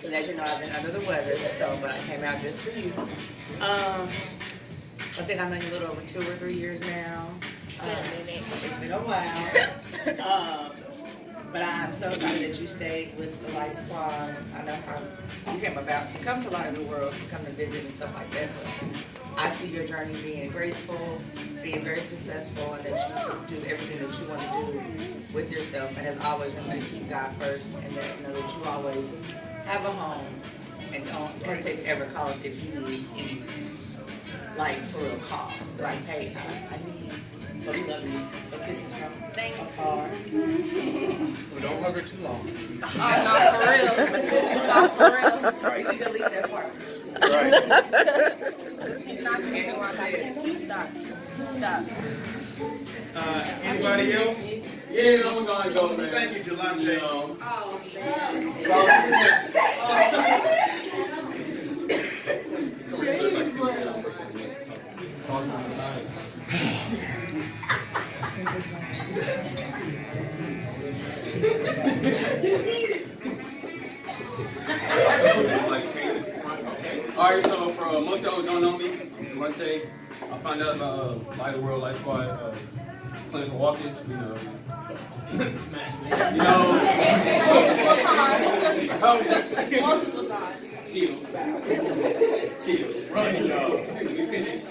Because as you know, I've been under the weather, so, but I came out just for you. I think I've known you a little over 2 or 3 years now. It's been a while. But I'm so excited that you stayed with the Light Squad. I know how you came about to come to Light of the World, to come to visit and stuff like that. But I see your journey being graceful, being very successful, and that you do everything that you want to do with yourself. And as always, remember to keep God first, and that you know that you always have a home, and don't hesitate to ever call us if you need anything. Like for a call, like hey, I need. But we love you. So kisses from afar. Well, don't hug her too long. Oh, not for real. Not for real. Right. You can delete that part. Right. She's not going to do one. I said, stop. Stop. Anybody else? Yeah, I'm gonna go, man. Thank you, Jelante. Alright, so for most of y'all who don't know me, I'm Javante. I found out about Light of the World, Light Squad, playing for Walkers, you know. Multiple times. Chill. Running, y'all. We finished.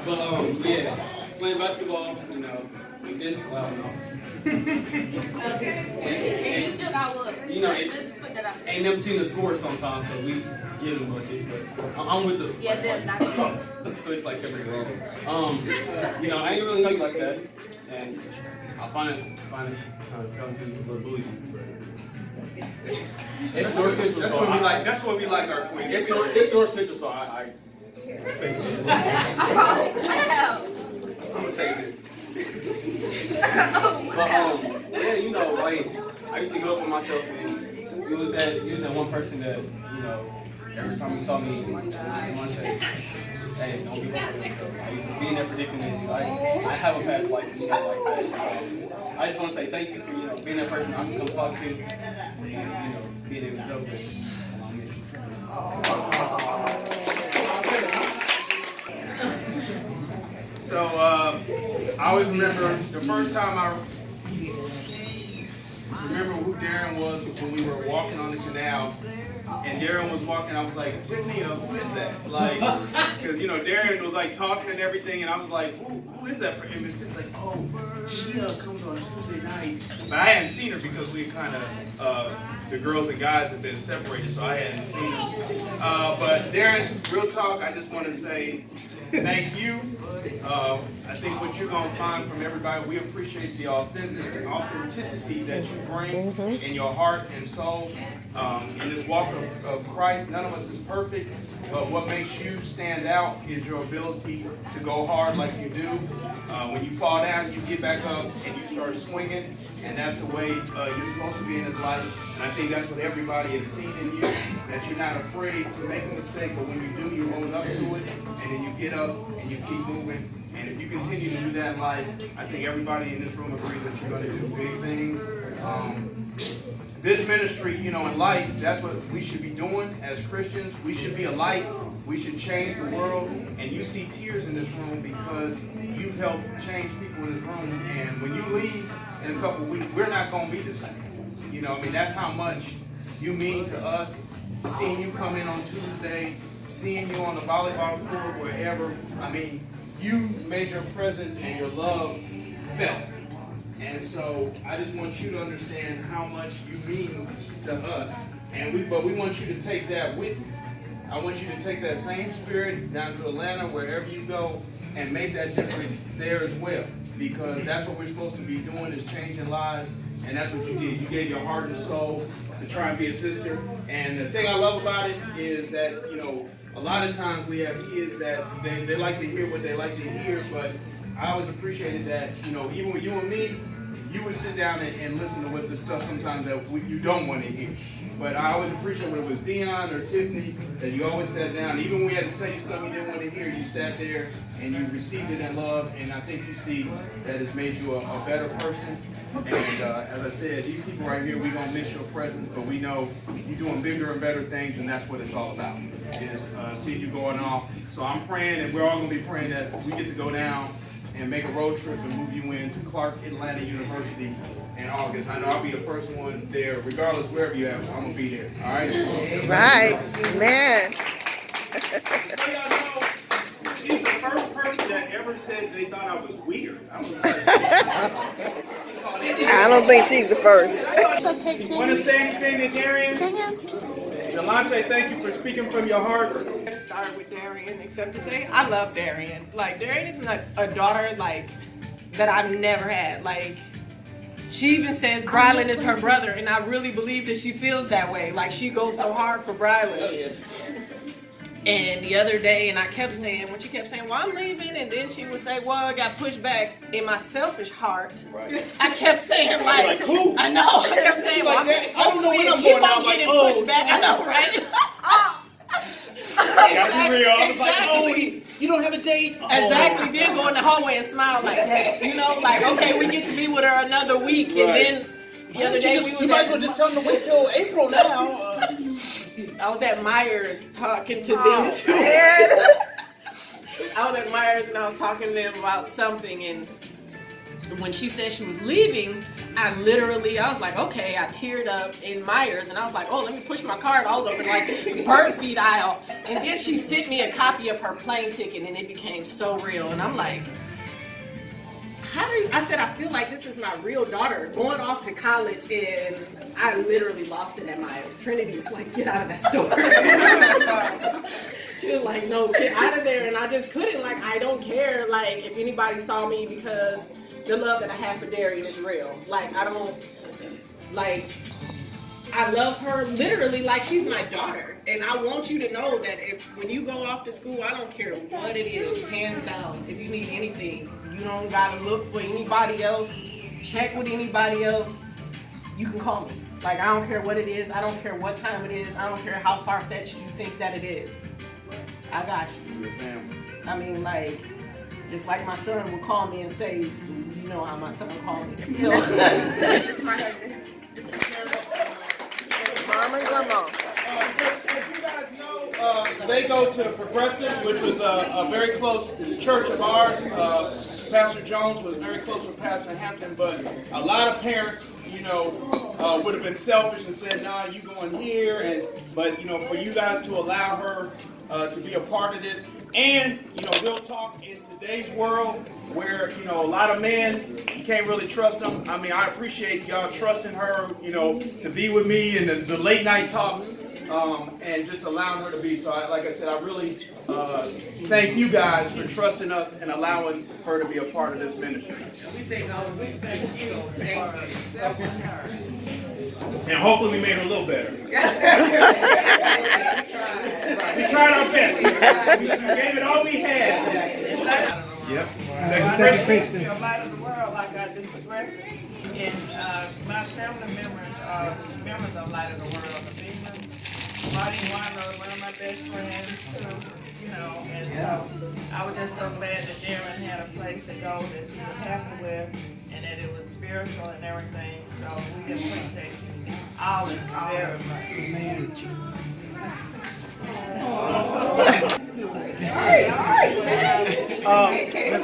But, yeah, playing basketball, you know, like this, loud enough. And you still got what? You know, Let's put that up. ain't never seen the score sometimes, so we give them like this, but I'm with the. Yes, they're not. So it's like every wrong. You know, I ain't really like that, and I find it kind of comes to a little bougie. It's North Central, That's so what we like. That's what we like our queen. It's North Central, so I respect it. I'm gonna save it. But yeah, you know, like I used to go up with myself, and you was that one person that, you know, every time you saw me, you want to say, don't give up on yourself. I used to be in that predicament. I have a past life and shit like that. So I just want to say thank you for, you know, being that person I can come talk to, and, you know, being able to joke with. So I always remember the first time I remember who Darion was when we were walking on the canal, and Darion was walking. I was like, Tiffany, who is that? Like, because you know Darion was like talking and everything, and I was like, who is that for him? And Tiffany's like, oh, she comes on Tuesday night, but I hadn't seen her because we kind of the girls and guys have been separated, so I hadn't seen her. But Darion, real talk, I just want to say thank you. I think what you're going to find from everybody, we appreciate the authenticity that you bring in your heart and soul. In this walk of Christ, none of us is perfect, but what makes you stand out is your ability to go hard like you do. When you fall down, you get back up and you start swinging, and that's the way you're supposed to be in this life. And I think that's what everybody has seen in you, that you're not afraid to make a mistake, but when you do, you own up to it, and then you get up and you keep moving. And if you continue to do that in life, I think everybody in this room agrees that you're going to do big things. This ministry, you know, in life, that's what we should be doing as Christians. We should be a light. We should change the world. And you see tears in this room because you've helped change people in this room. And when you leave in a couple of weeks, we're not going to be the same. You know, I mean, that's how much you mean to us. Seeing you come in on Tuesday, seeing you on the volleyball court, wherever. I mean, you made your presence and your love felt. And so I just want you to understand how much you mean to us. But we want you to take that with you. I want you to take that same spirit down to Atlanta, wherever you go, and make that difference there as well. Because that's what we're supposed to be doing, is changing lives. And that's what you did. You gave your heart and soul to try and be a sister. And the thing I love about it is that, you know, a lot of times we have kids that they like to hear what they like to hear, but I always appreciated that, you know, even with you and me, you would sit down and listen to what the stuff sometimes that you don't want to hear. But I always appreciate when it was Dion or Tiffany that you always sat down. Even when we had to tell you something you didn't want to hear, you sat there and you received it in love. And I think you see that it's made you a better person. And as I said, these people right here, we're going to miss your presence, but we know you're doing bigger and better things, and that's what it's all about, is seeing you going off. So I'm praying, and we're all going to be praying that we get to go down and make a road trip and move you into Clark Atlanta University in August. I know I'll be the first one there, regardless wherever you're at, I'm going to be there. All right? Right. Man. So y'all know, she's the first person that ever said they thought I was weird. I was like, I don't think she's the first. want to say anything to Darion? Delante, thank you for speaking from your heart. I'm gonna start with Darion, except to say I love Darion. Like, Darion is like a daughter like that I've never had. Like, she even says Brylan is her brother, and I really believe that she feels that way. Like, she goes so hard for Brylan. And the other day, and I kept saying, when she kept saying, well, I'm leaving, and then she would say, well, it got pushed back. In my selfish heart, I kept saying, like, cool. I know, I kept saying, well, hopefully it keep on getting pushed back. I know, right? Exactly. You don't have a date? Exactly. Then go in the hallway and smile like, yes, you know, like, okay, we get to be with her another week. And then the other day, you might as well just tell them to wait till April now. I was at Myers talking to them too. I was at Myers and I was talking to them about something, and when she said she was leaving, I was like, okay, I teared up in Myers, and I was like, oh, let me push my cart. I was over like the bird feed aisle, and then she sent me a copy of her plane ticket, and it became so real, and I'm like, I said, I feel like this is my real daughter going off to college, and I literally lost it at Myers. Trinity was like, get out of that store. She was like, no, get out of there. And I just couldn't, like, I don't care, like, if anybody saw me, because the love that I have for Darion is real. Like, I love her literally like she's my daughter. And I want you to know that when you go off to school, I don't care what it is, hands down. If you need anything, you don't gotta look for anybody else, check with anybody else. You can call me. Like, I don't care what it is. I don't care what time it is. I don't care how far-fetched you think that it is. I got you. I mean, like, just like my son would call me and say, you know how my son called me. So, Mom and Grandma. As you guys know, they go to the Progressive, which was a very close church of ours. Pastor Jones was very close with Pastor Hampton, but a lot of parents, you know, would have been selfish and said, nah, you going here. But, you know, for you guys to allow her to be a part of this, and, you know, we'll talk in today's world where, you know, a lot of men, you can't really trust them. I mean, I appreciate y'all trusting her, you know, to be with me and the late night talks, and just allowing her to be. So, like I said, I really thank you guys for trusting us and allowing her to be a part of this ministry. Thank you. And hopefully we made her a little better. We tried our best. We gave it all we had. Yep. A light of the world, like I do progressive. And my family members are members of Light of the World. The big one, Marty Wano is one of my best friends too, you know. And so I was just so glad that Darion had a place to go that she was happy with, and that it was spiritual and everything. So we appreciate all of you very much. Miss